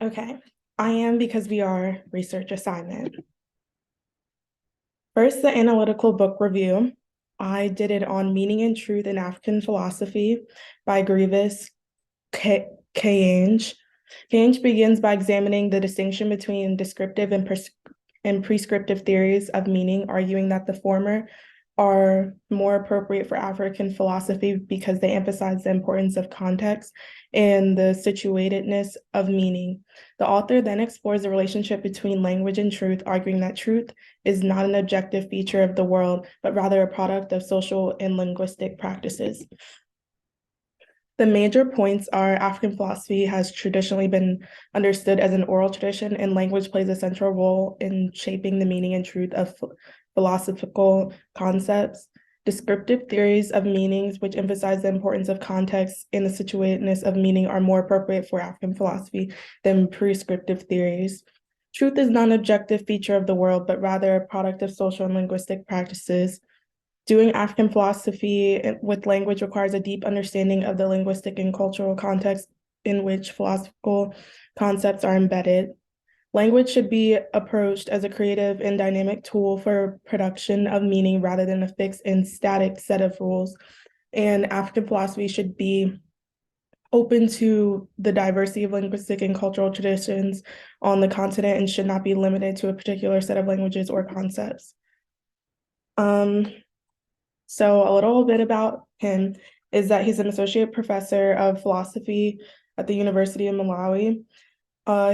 Okay, I am because we are research assignment. First, the analytical book review. I did it on Meaning and Truth in African Philosophy by Grievous Kayange. Kayange begins by examining the distinction between descriptive and prescriptive theories of meaning, arguing that the former are more appropriate for African philosophy because they emphasize the importance of context and the situatedness of meaning. The author then explores the relationship between language and truth, arguing that truth is not an objective feature of the world, but rather a product of social and linguistic practices. The major points are African philosophy has traditionally been understood as an oral tradition, and language plays a central role in shaping the meaning and truth of philosophical concepts. Descriptive theories of meanings, which emphasize the importance of context and the situatedness of meaning, are more appropriate for African philosophy than prescriptive theories. Truth is not an objective feature of the world, but rather a product of social and linguistic practices. Doing African philosophy with language requires a deep understanding of the linguistic and cultural context in which philosophical concepts are embedded. Language should be approached as a creative and dynamic tool for production of meaning rather than a fixed and static set of rules. And African philosophy should be open to the diversity of linguistic and cultural traditions on the continent and should not be limited to a particular set of languages or concepts. So a little bit about him is that he's an associate professor of philosophy at the University of Malawi.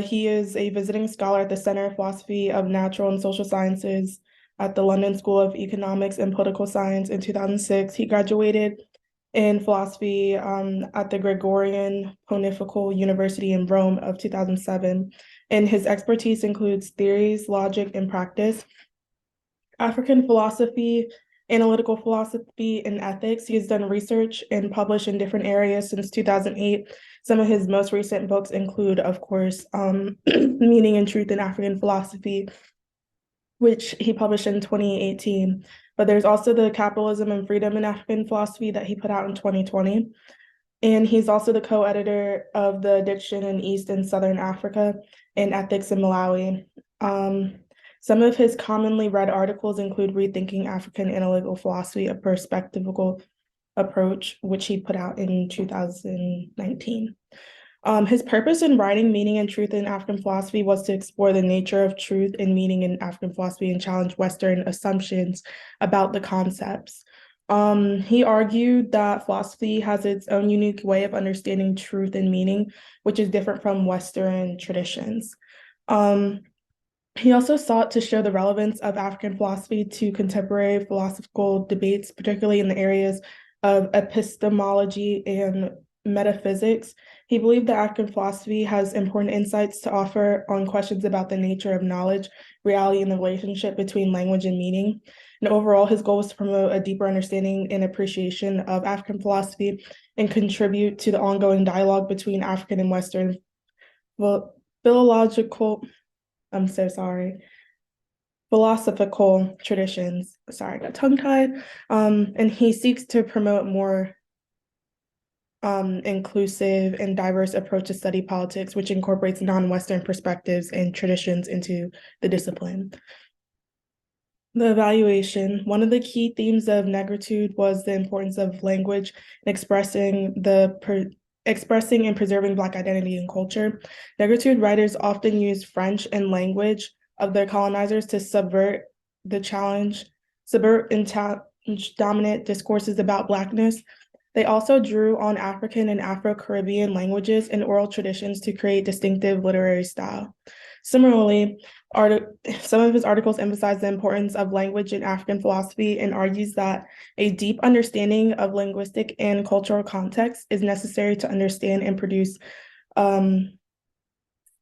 He is a visiting scholar at the Center of Philosophy of Natural and Social Sciences at the London School of Economics and Political Science in 2006. He graduated in philosophy at the Gregorian Pontifical University in Rome of 2007. And his expertise includes theories, logic, and practice, African philosophy, analytical philosophy, and ethics. He has done research and published in different areas since 2008. Some of his most recent books include, of course, Meaning and Truth in African Philosophy, which he published in 2018. But there's also the Capitalism and Freedom in African Philosophy that he put out in 2020. And he's also the co-editor of the Diction in East and Southern Africa and Ethics in Malawi. Some of his commonly read articles include Rethinking African Analytical Philosophy, a Perspectival Approach, which he put out in 2019. His purpose in writing Meaning and Truth in African Philosophy was to explore the nature of truth and meaning in African philosophy and challenge Western assumptions about the concepts. He argued that philosophy has its own unique way of understanding truth and meaning, which is different from Western traditions. He also sought to show the relevance of African philosophy to contemporary philosophical debates, particularly in the areas of epistemology and metaphysics. He believed that African philosophy has important insights to offer on questions about the nature of knowledge, reality, and the relationship between language and meaning. And overall, his goal was to promote a deeper understanding and appreciation of African philosophy and contribute to the ongoing dialogue between African and Western philological philosophical traditions. Sorry, I got tongue-tied. And he seeks to promote more inclusive and diverse approach to study politics, which incorporates non-Western perspectives and traditions into the discipline. The evaluation. One of the key themes of Negritude was the importance of language and expressing and preserving Black identity and culture. Negritude writers often use French and language of their colonizers to subvert and challenge dominant discourses about Blackness. They also drew on African and Afro-Caribbean languages and oral traditions to create distinctive literary style. Similarly, some of his articles emphasize the importance of language in African philosophy and argues that a deep understanding of linguistic and cultural context is necessary to understand and produce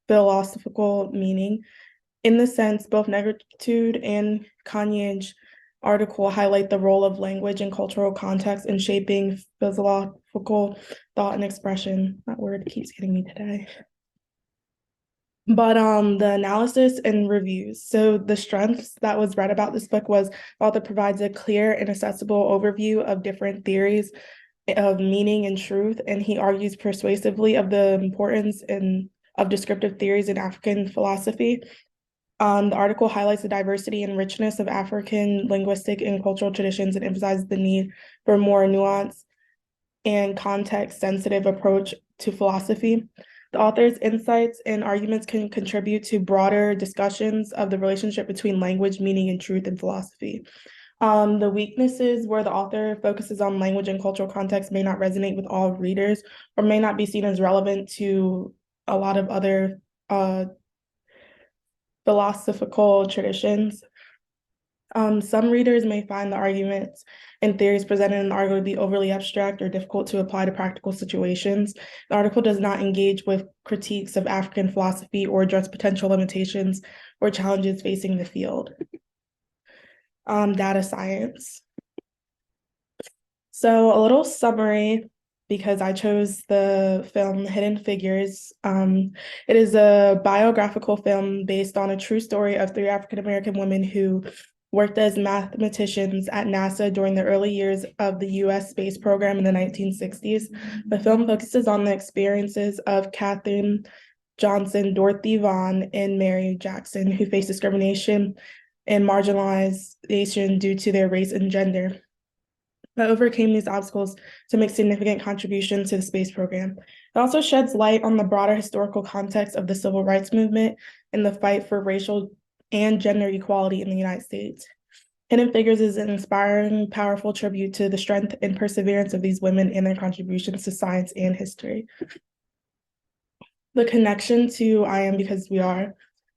philosophical meaning. In this sense, both Negritude and Kayange article highlight the role of language and cultural context in shaping philosophical thought and expression. That word keeps getting me today. But the analysis and reviews. So the strengths that was read about this book was the author provides a clear and accessible overview of different theories of meaning and truth, and he argues persuasively of the importance of descriptive theories in African philosophy. The article highlights the diversity and richness of African linguistic and cultural traditions and emphasizes the need for a more nuanced and context-sensitive approach to philosophy. The author's insights and arguments can contribute to broader discussions of the relationship between language, meaning, and truth in philosophy. The weaknesses where the author focuses on language and cultural context may not resonate with all readers or may not be seen as relevant to a lot of other philosophical traditions. Some readers may find the arguments and theories presented in the article to be overly abstract or difficult to apply to practical situations. The article does not engage with critiques of African philosophy or address potential limitations or challenges facing the field. Data science. So a little summary, because I chose the film Hidden Figures. It is a biographical film based on a true story of 3 African-American women who worked as mathematicians at NASA during the early years of the US space program in the 1960s. The film focuses on the experiences of Katherine Johnson, Dorothy Vaughan, and Mary Jackson, who faced discrimination and marginalization due to their race and gender, but overcame these obstacles to make significant contributions to the space program. It also sheds light on the broader historical context of the civil rights movement and the fight for racial and gender equality in the United States. Hidden Figures is an inspiring, powerful tribute to the strength and perseverance of these women and their contributions to science and history. The connection to I Am Because We Are.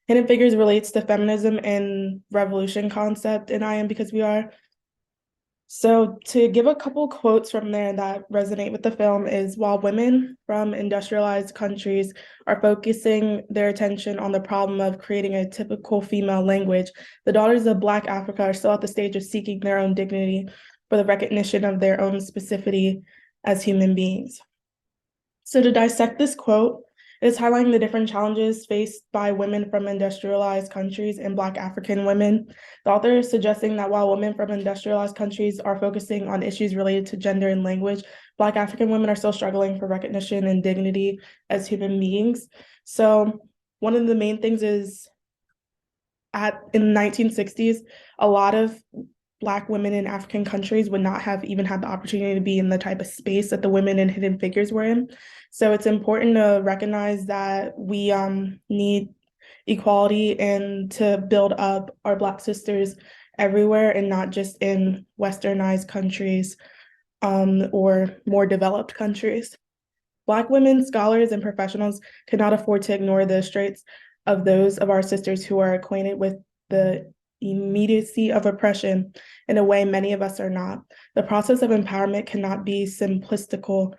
Hidden Figures relates to feminism and revolution concept in I Am Because We Are. So to give a couple quotes from there that resonate with the film is, while women from industrialized countries are focusing their attention on the problem of creating a typical female language, the daughters of Black Africa are still at the stage of seeking their own dignity for the recognition of their own specificity as human beings. So to dissect this quote, it is highlighting the different challenges faced by women from industrialized countries and Black African women. The author is suggesting that while women from industrialized countries are focusing on issues related to gender and language, Black African women are still struggling for recognition and dignity as human beings. So one of the main things is in the 1960s, a lot of Black women in African countries would not have even had the opportunity to be in the type of space that the women in Hidden Figures were in. So it's important to recognize that we need equality and to build up our Black sisters everywhere and not just in westernized countries or more developed countries. Black women, scholars, and professionals cannot afford to ignore the straits of those of our sisters who are acquainted with the immediacy of oppression in a way many of us are not. The process of empowerment cannot be simplistically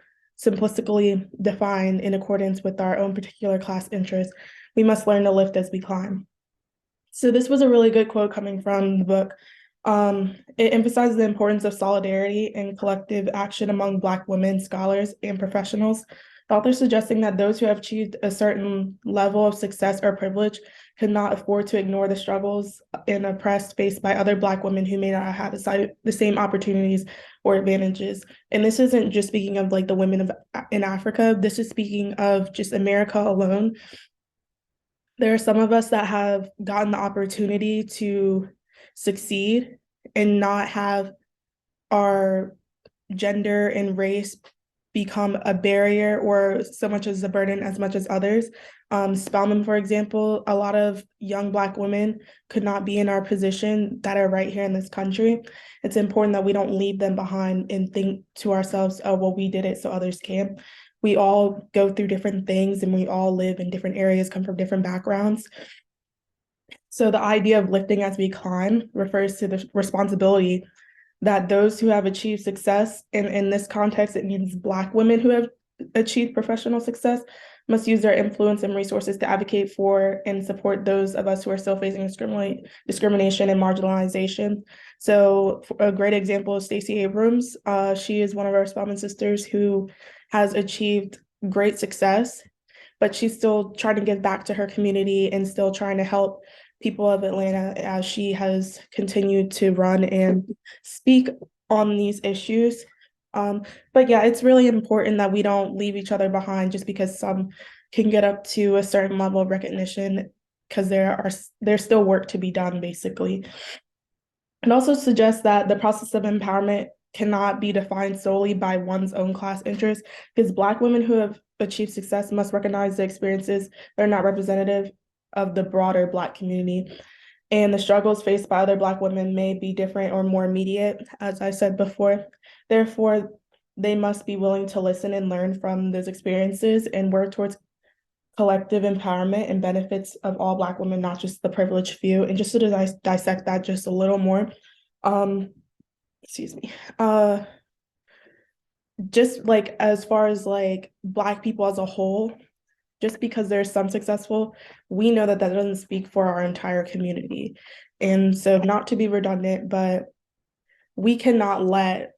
defined in accordance with our own particular class interests. We must learn to lift as we climb. So this was a really good quote coming from the book. It emphasizes the importance of solidarity and collective action among Black women, scholars, and professionals. The author is suggesting that those who have achieved a certain level of success or privilege cannot afford to ignore the struggles and oppressed faced by other Black women who may not have the same opportunities or advantages. And this isn't just speaking of like the women in Africa, this is speaking of just America alone. There are some of us that have gotten the opportunity to succeed and not have our gender and race become a barrier or so much as a burden as much as others. Spelman, for example, a lot of young Black women could not be in our position that are right here in this country. It's important that we don't leave them behind and think to ourselves, oh, well, we did it so others can. We all go through different things and we all live in different areas, come from different backgrounds. So the idea of lifting as we climb refers to the responsibility that those who have achieved success, and in this context, it means Black women who have achieved professional success, must use their influence and resources to advocate for and support those of us who are still facing discrimination and marginalization. So a great example is Stacey Abrams. She is one of our Spelman sisters who has achieved great success, but she's still trying to give back to her community and still trying to help people of Atlanta as she has continued to run and speak on these issues. But yeah, it's really important that we don't leave each other behind just because some can get up to a certain level of recognition, because there's still work to be done, basically. It also suggests that the process of empowerment cannot be defined solely by one's own class interests, because Black women who have achieved success must recognize the experiences that are not representative of the broader Black community. And the struggles faced by other Black women may be different or more immediate, as I said before. Therefore, they must be willing to listen and learn from those experiences and work towards collective empowerment and benefits of all Black women, not just the privileged few. And just to dissect that just a little more, excuse me, just like as far as like Black people as a whole, just because there's some successful, we know that that doesn't speak for our entire community. And so, not to be redundant, but we cannot let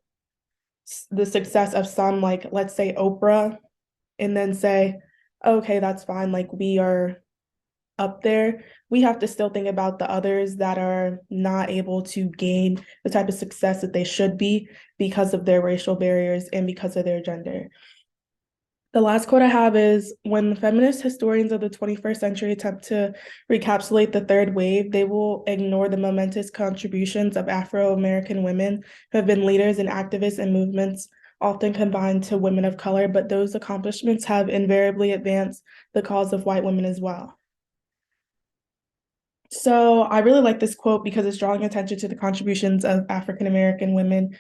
the success of some, like, let's say Oprah, and then say, okay, that's fine, like we are up there. We have to still think about the others that are not able to gain the type of success that they should be because of their racial barriers and because of their gender. The last quote I have is, when feminist historians of the 21st century attempt to recapitulate the third wave, they will ignore the momentous contributions of Afro-American women who have been leaders and activists in movements often combined to women of color, but those accomplishments have invariably advanced the cause of white women as well. So I really like this quote because it's drawing attention to the contributions of African-American women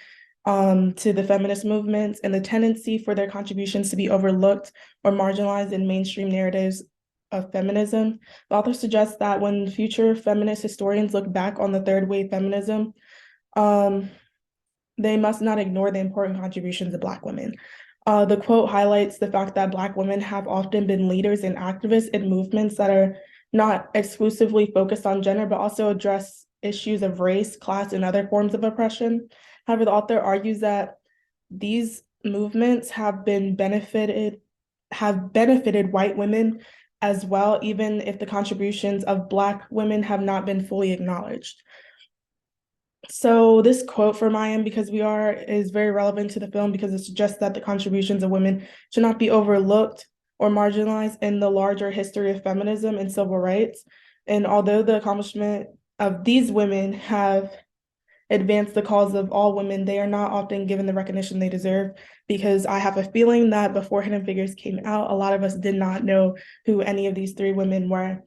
to the feminist movements and the tendency for their contributions to be overlooked or marginalized in mainstream narratives of feminism. The author suggests that when future feminist historians look back on the third wave feminism, they must not ignore the important contributions of Black women. The quote highlights the fact that Black women have often been leaders and activists in movements that are not exclusively focused on gender, but also address issues of race, class, and other forms of oppression. However, the author argues that these movements have benefited white women as well, even if the contributions of Black women have not been fully acknowledged. So this quote from I Am Because We Are is very relevant to the film because it suggests that the contributions of women should not be overlooked or marginalized in the larger history of feminism and civil rights. And although the accomplishment of these women have advance the cause of all women, they are not often given the recognition they deserve, because I have a feeling that before Hidden Figures came out, a lot of us did not know who any of these three women were.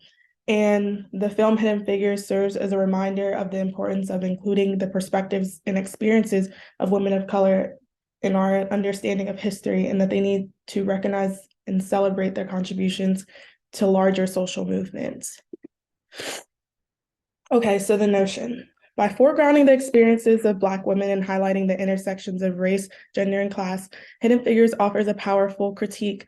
And the film Hidden Figures serves as a reminder of the importance of including the perspectives and experiences of women of color in our understanding of history, and that they need to recognize and celebrate their contributions to larger social movements. Okay, so the notion. By foregrounding the experiences of Black women and highlighting the intersections of race, gender, and class, Hidden Figures offers a powerful critique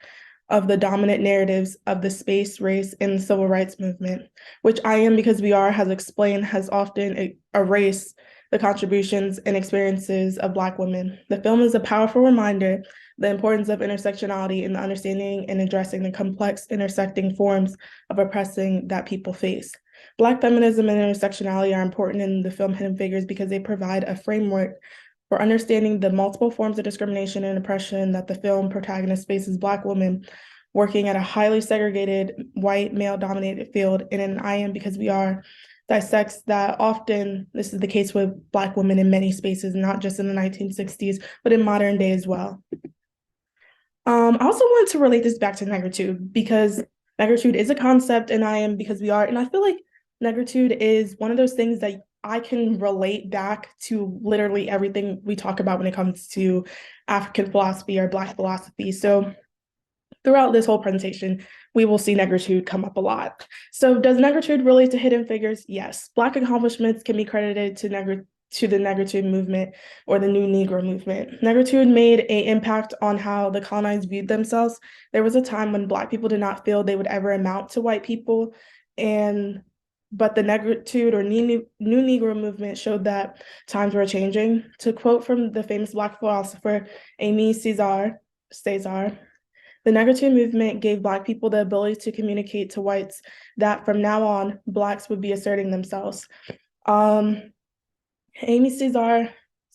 of the dominant narratives of the space, race, and civil rights movement, which I Am Because We Are has explained has often erased the contributions and experiences of Black women. The film is a powerful reminder the importance of intersectionality in the understanding and addressing the complex intersecting forms of oppressing that people face. Black feminism and intersectionality are important in the film Hidden Figures because they provide a framework for understanding the multiple forms of discrimination and oppression that the film protagonist faces Black women working at a highly segregated, white, male-dominated field. And in I Am Because We Are dissects that often this is the case with Black women in many spaces, not just in the 1960s, but in modern day as well. I also wanted to relate this back to negritude because negritude is a concept in I Am Because We Are, and I feel like negritude is one of those things that I can relate back to literally everything we talk about when it comes to African philosophy or Black philosophy. So throughout this whole presentation, we will see negritude come up a lot. So does negritude relate to Hidden Figures? Yes. Black accomplishments can be credited to the negritude movement or the New Negro movement. Negritude made an impact on how the colonized viewed themselves. There was a time when Black people did not feel they would ever amount to white people, but the negritude or New Negro movement showed that times were changing. To quote from the famous Black philosopher Aimé Césaire, The negritude movement gave Black people the ability to communicate to whites that from now on, Blacks would be asserting themselves. Aimé Césaire,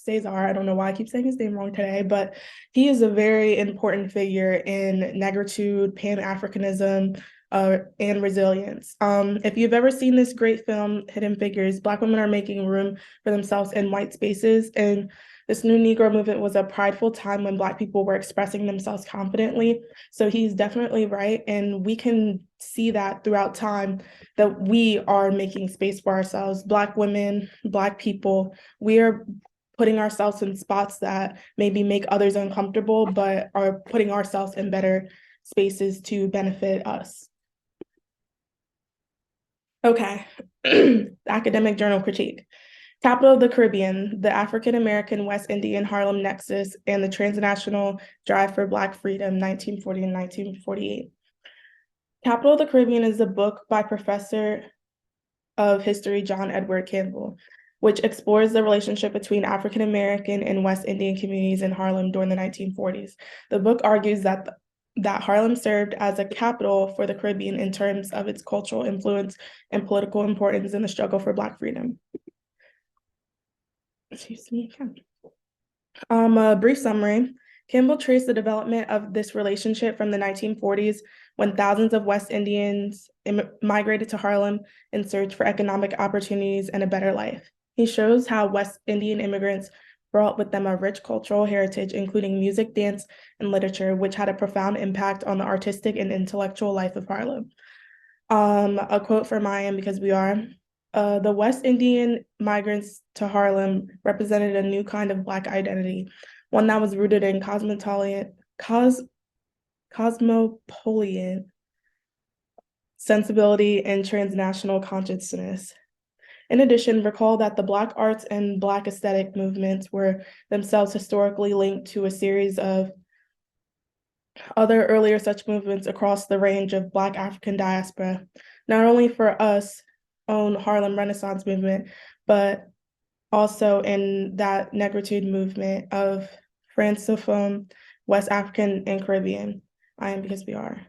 I don't know why I keep saying his name wrong today, but he is a very important figure in negritude, Pan-Africanism, and resilience. If you've ever seen this great film, Hidden Figures, Black women are making room for themselves in white spaces. And this new Negro movement was a prideful time when Black people were expressing themselves confidently. So he's definitely right. And we can see that throughout time that we are making space for ourselves. Black women, Black people, we are putting ourselves in spots that maybe make others uncomfortable, but are putting ourselves in better spaces to benefit us. Okay, academic journal critique. Capital of the Caribbean, the African-American West Indian Harlem Nexus, and the Transnational Drive for Black Freedom, 1940 and 1948. Capital of the Caribbean is a book by Professor of History John Edward Campbell, which explores the relationship between African-American and West Indian communities in Harlem during the 1940s. The book argues that Harlem served as a capital for the Caribbean in terms of its cultural influence and political importance in the struggle for Black freedom. Excuse me. A brief summary. Campbell traced the development of this relationship from the 1940s when thousands of West Indians migrated to Harlem in search for economic opportunities and a better life. He shows how West Indian immigrants brought with them a rich cultural heritage, including music, dance, and literature, which had a profound impact on the artistic and intellectual life of Harlem. A quote from I Am Because We Are. The West Indian migrants to Harlem represented a new kind of Black identity, one that was rooted in cosmopolitan sensibility and transnational consciousness. In addition, recall that the Black arts and Black aesthetic movements were themselves historically linked to a series of other earlier such movements across the range of Black African diaspora, not only for us own Harlem Renaissance movement, but also in that negritude movement of Francophone, West African, and Caribbean. I Am Because We Are.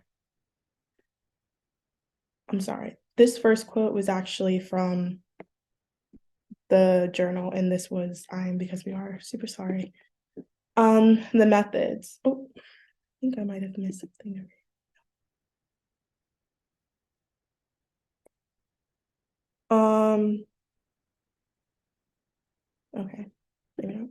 I'm sorry. This first quote was actually from the journal, and this was I Am Because We Are. Super sorry. The methods. Oh, I think I might have missed something. Okay, maybe not.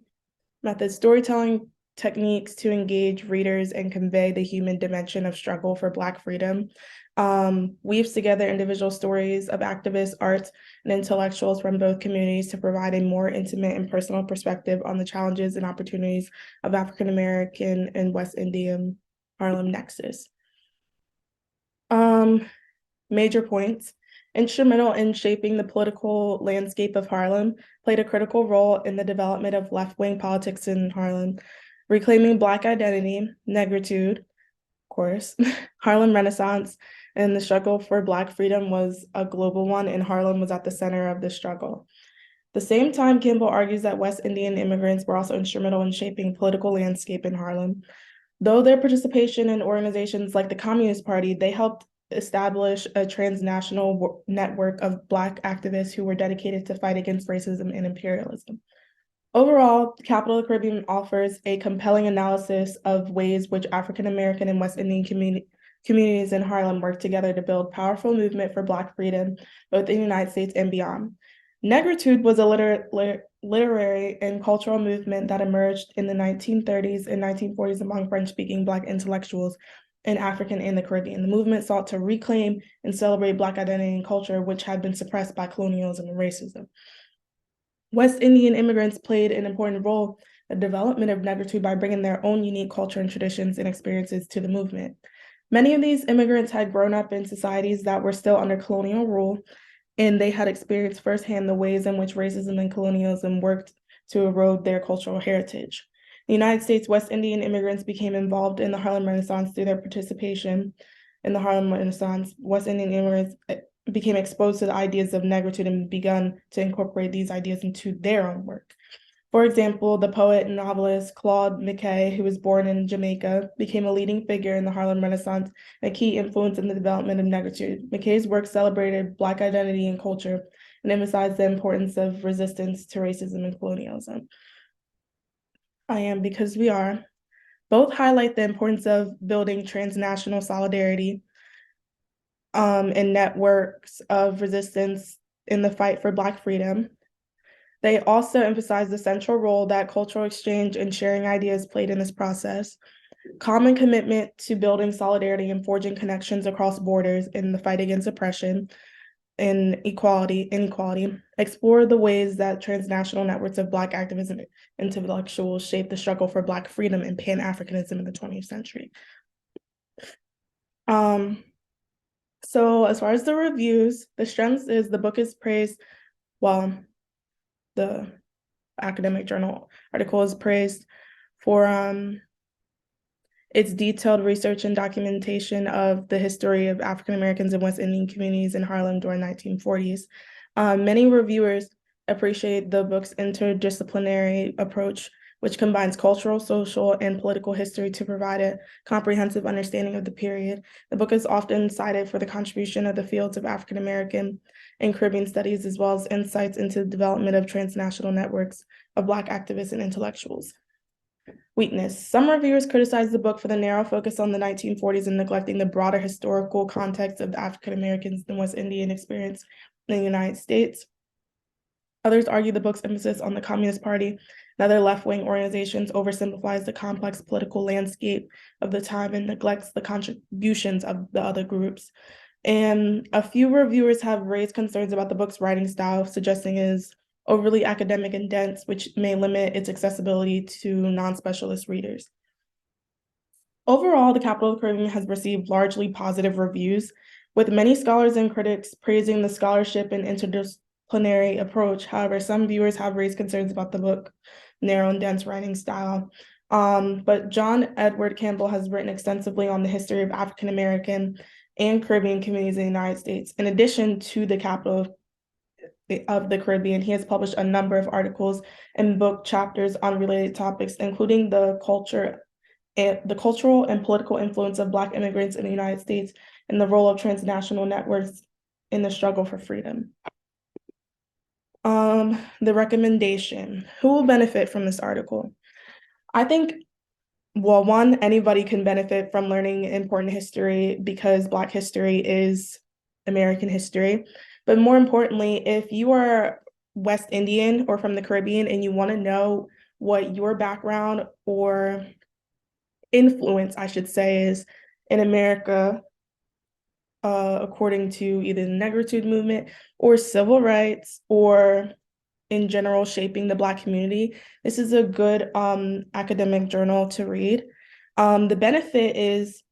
Methods, storytelling techniques to engage readers and convey the human dimension of struggle for Black freedom. Weaves together individual stories of activists, arts, and intellectuals from both communities to provide a more intimate and personal perspective on the challenges and opportunities of African American and West Indian Harlem nexus. Major points. Instrumental in shaping the political landscape of Harlem, played a critical role in the development of left-wing politics in Harlem, reclaiming Black identity, negritude, of course, Harlem Renaissance, and the struggle for Black freedom was a global one, and Harlem was at the center of the struggle. At the same time, Campbell argues that West Indian immigrants were also instrumental in shaping political landscape in Harlem. Though their participation in organizations like the Communist Party, they helped establish a transnational network of Black activists who were dedicated to fight against racism and imperialism. Overall, Capital of the Caribbean offers a compelling analysis of ways which African American and West Indian communities in Harlem work together to build powerful movement for Black freedom, both in the United States and beyond. Negritude was a literary and cultural movement that emerged in the 1930s and 1940s among French-speaking Black intellectuals in African and the Caribbean. The movement sought to reclaim and celebrate Black identity and culture, which had been suppressed by colonialism and racism. West Indian immigrants played an important role in the development of negritude by bringing their own unique culture and traditions and experiences to the movement. Many of these immigrants had grown up in societies that were still under colonial rule, and they had experienced firsthand the ways in which racism and colonialism worked to erode their cultural heritage. In the United States, West Indian immigrants became involved in the Harlem Renaissance through their participation in the Harlem Renaissance. West Indian immigrants became exposed to the ideas of negritude and begun to incorporate these ideas into their own work. For example, the poet and novelist Claude McKay, who was born in Jamaica, became a leading figure in the Harlem Renaissance and a key influence in the development of negritude. McKay's work celebrated Black identity and culture and emphasized the importance of resistance to racism and colonialism. I am because we are. Both highlight the importance of building transnational solidarity and networks of resistance in the fight for Black freedom. They also emphasize the central role that cultural exchange and sharing ideas played in this process. Common commitment to building solidarity and forging connections across borders in the fight against oppression and inequality, explore the ways that transnational networks of Black activism and intellectuals shape the struggle for Black freedom and Pan-Africanism in the 20th century. So as far as the reviews, the strengths is the book is praised, well, the academic journal article is praised for its detailed research and documentation of the history of African Americans and West Indian communities in Harlem during 1940s. Many reviewers appreciate the book's interdisciplinary approach, which combines cultural, social, and political history to provide a comprehensive understanding of the period. The book is often cited for the contribution of the fields of African American and Caribbean studies, as well as insights into the development of transnational networks of Black activists and intellectuals. Weakness. Some reviewers criticize the book for the narrow focus on the 1940s and neglecting the broader historical context of the African Americans and West Indian experience in the United States. Others argue the book's emphasis on the Communist Party and other left-wing organizations oversimplifies the complex political landscape of the time and neglects the contributions of the other groups. And a few reviewers have raised concerns about the book's writing style, suggesting it is overly academic and dense, which may limit its accessibility to non-specialist readers. Overall, The Capital of the Caribbean has received largely positive reviews, with many scholars and critics praising the scholarship and interdisciplinary approach. However, some viewers have raised concerns about the book's narrow and dense writing style. But John Edward Campbell has written extensively on the history of African American and Caribbean communities in the United States. In addition to The Capital of the Caribbean, he has published a number of articles and book chapters on related topics, including the cultural and political influence of Black immigrants in the United States and the role of transnational networks in the struggle for freedom. The recommendation. Who will benefit from this article? I think, well, one, anybody can benefit from learning important history because Black history is American history. But more importantly, if you are West Indian or from the Caribbean and you want to know what your background or influence, I should say, is in America, according to either the negritude movement or civil rights or in general shaping the Black community, this is a good academic journal to read. The benefit is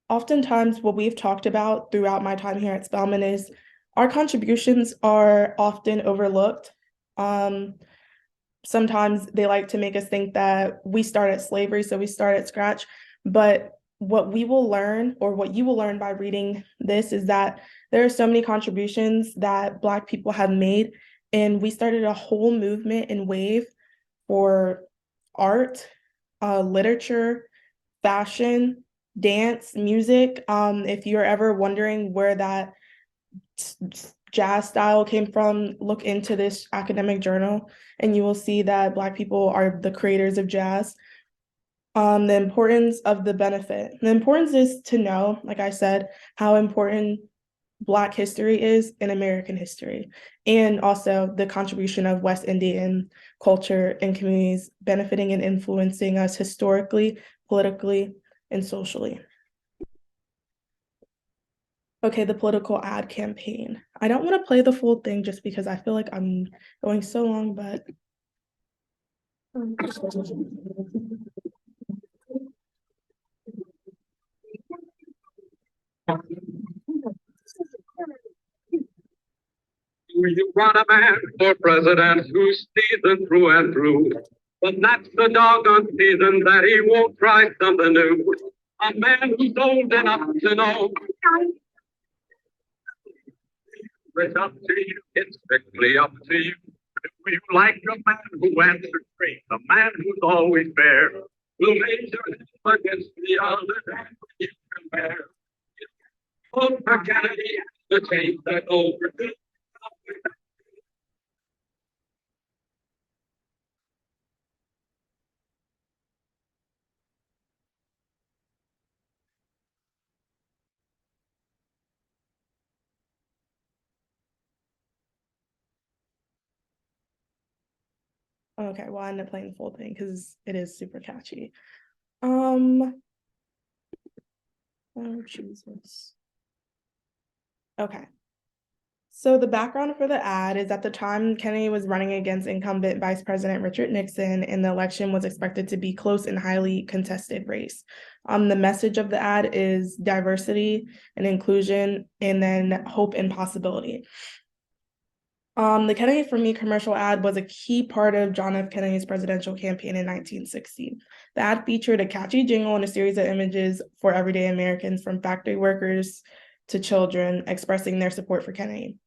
oftentimes what we've talked about throughout my time here at Spelman is our contributions are often overlooked. Sometimes they like to make us think that we start at slavery, so we start at scratch. But what we will learn, or what you will learn by reading this, is that there are so many contributions that Black people have made. And we started a whole movement and wave for art, literature, fashion, dance, music. If you're ever wondering where that jazz style came from, look into this academic journal and you will see that Black people are the creators of jazz. The importance of the benefit. The importance is to know, like I said, how important Black history is in American history, and also the contribution of West Indian culture and communities benefiting and influencing us historically, politically, and socially. Okay, the political ad campaign. I don't want to play the full thing just because I feel like I'm going so long, but you want a man for president who's seasoned through and through, but that's the doggone season that he won't try something new. A man who's old enough to know it's up to you, it's strictly up to you. Do you like a man who answers straight, a man who's always fair? Who lays your hand against the other and you compare? Vote for Kennedy, the change that over. Okay, well, I ended up playing the full thing because it is super catchy. Oh, Jesus. Okay. So the background for the ad is at the time Kennedy was running against incumbent Vice President Richard Nixon, and the election was expected to be close and highly contested race. The message of the ad is diversity and inclusion, and then hope and possibility. The Kennedy for Me commercial ad was a key part of John F. Kennedy's presidential campaign in 1960. The ad featured a catchy jingle and a series of images for everyday Americans, from factory workers to children, expressing their support for Kennedy.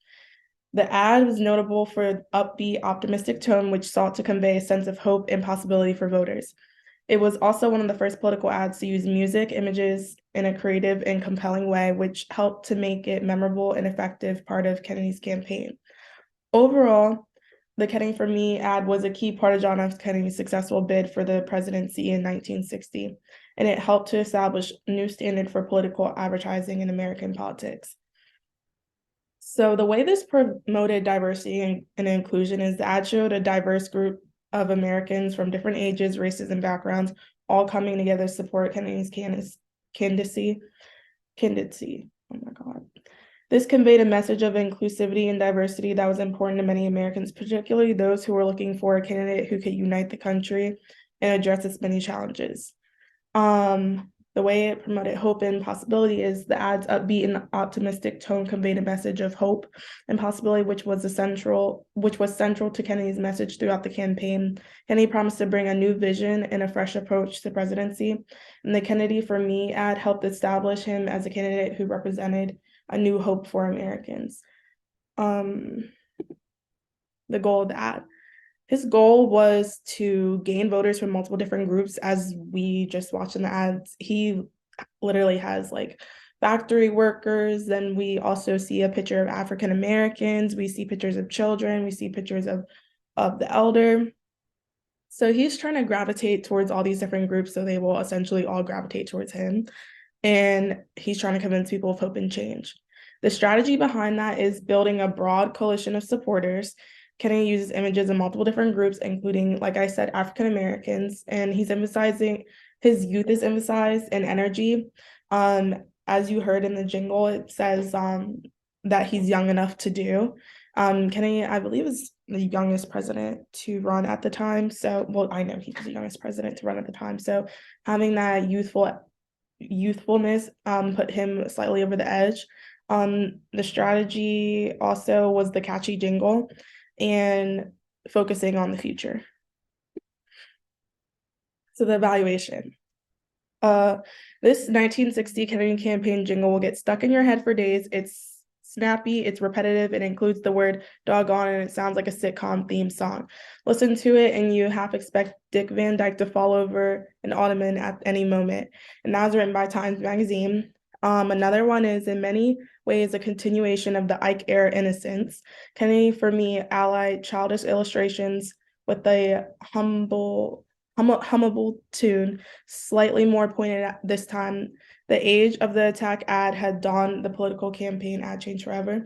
The ad was notable for an upbeat, optimistic tone, which sought to convey a sense of hope and possibility for voters. It was also one of the first political ads to use music, images in a creative and compelling way, which helped to make it memorable and effective part of Kennedy's campaign. Overall, the Kennedy for Me ad was a key part of John F. Kennedy's successful bid for the presidency in 1960, and it helped to establish a new standard for political advertising in American politics. So the way this promoted diversity and inclusion is the ad showed a diverse group of Americans from different ages, races, and backgrounds, all coming together to support Kennedy's candidacy. Oh my God. This conveyed a message of inclusivity and diversity that was important to many Americans, particularly those who were looking for a candidate who could unite the country and address its many challenges. The way it promoted hope and possibility is the ad's upbeat and optimistic tone conveyed a message of hope and possibility, which was central to Kennedy's message throughout the campaign. Kennedy promised to bring a new vision and a fresh approach to presidency, and the Kennedy for Me ad helped establish him as a candidate who represented a new hope for Americans. The goal of the ad. His goal was to gain voters from multiple different groups. As we just watched in the ads, he literally has like factory workers. Then we also see a picture of African Americans. We see pictures of children. We see pictures of the elder. So he's trying to gravitate towards all these different groups, so they will essentially all gravitate towards him. And he's trying to convince people of hope and change. The strategy behind that is building a broad coalition of supporters. Kennedy uses images in multiple different groups, including, like I said, African Americans, and he's emphasizing his youth is emphasized and energy. As you heard in the jingle, it says that he's young enough to do. Kennedy, I believe, is the youngest president to run at the time. So, well, I know he was the youngest president to run at the time. So having that youthfulness put him slightly over the edge. The strategy also was the catchy jingle and focusing on the future. So the evaluation. This 1960 Kennedy campaign jingle will get stuck in your head for days. It's snappy, it's repetitive, it includes the word doggone, and it sounds like a sitcom theme song. Listen to it and you half expect Dick Van Dyke to fall over an ottoman at any moment. And that was written by Times Magazine. Another one is in many ways a continuation of the Ike era innocence. Kennedy for Me allied childish illustrations with a hummable tune, slightly more pointed at this time. The age of the attack ad had dawned, the political campaign ad changed forever.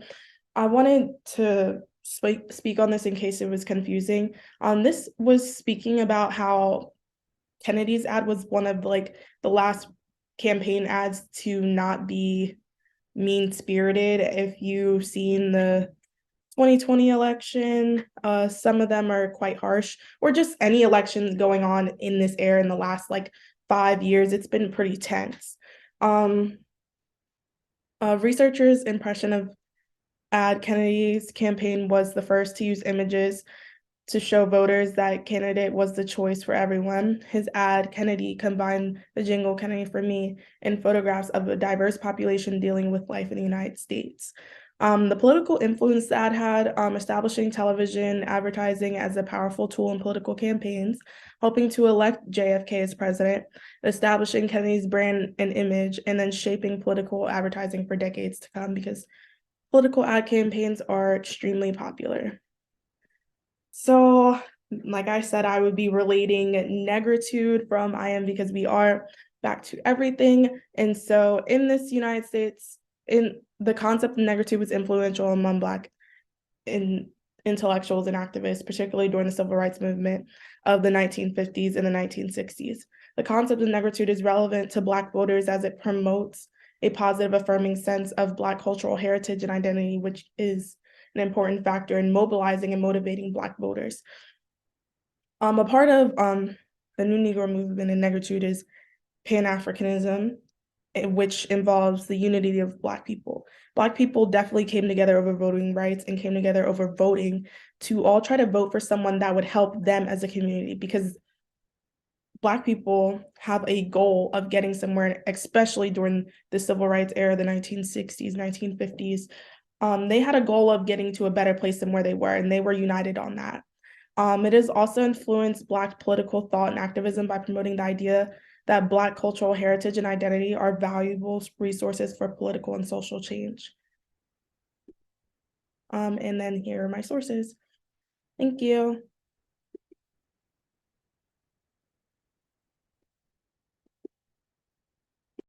I wanted to speak on this in case it was confusing. This was speaking about how Kennedy's ad was one of like the last campaign ads to not be mean-spirited. If you've seen the 2020 election, some of them are quite harsh, or just any elections going on in this era in the last like 5 years, it's been pretty tense. Researchers' impression of Kennedy's campaign was the first to use images to show voters that candidate was the choice for everyone. His ad, Kennedy, combined the jingle Kennedy for Me and photographs of a diverse population dealing with life in the United States. The political influence that had, establishing television advertising as a powerful tool in political campaigns, helping to elect JFK as president, establishing Kennedy's brand and image, and then shaping political advertising for decades to come, because political ad campaigns are extremely popular. So, like I said, I would be relating negritude from I Am Because We Are back to everything. And so in this United States, in the concept of negritude was influential among Black intellectuals and activists, particularly during the civil rights movement of the 1950s and the 1960s. The concept of negritude is relevant to Black voters as it promotes a positive, affirming sense of Black cultural heritage and identity, which is an important factor in mobilizing and motivating Black voters. A part of the New Negro movement and negritude is Pan-Africanism, which involves the unity of Black people. Black people definitely came together over voting rights and came together over voting to all try to vote for someone that would help them as a community, because Black people have a goal of getting somewhere, especially during the civil rights era, the 1960s, 1950s. They had a goal of getting to a better place than where they were, and they were united on that. It has also influenced Black political thought and activism by promoting the idea that Black cultural heritage and identity are valuable resources for political and social change. And then here are my sources. Thank you.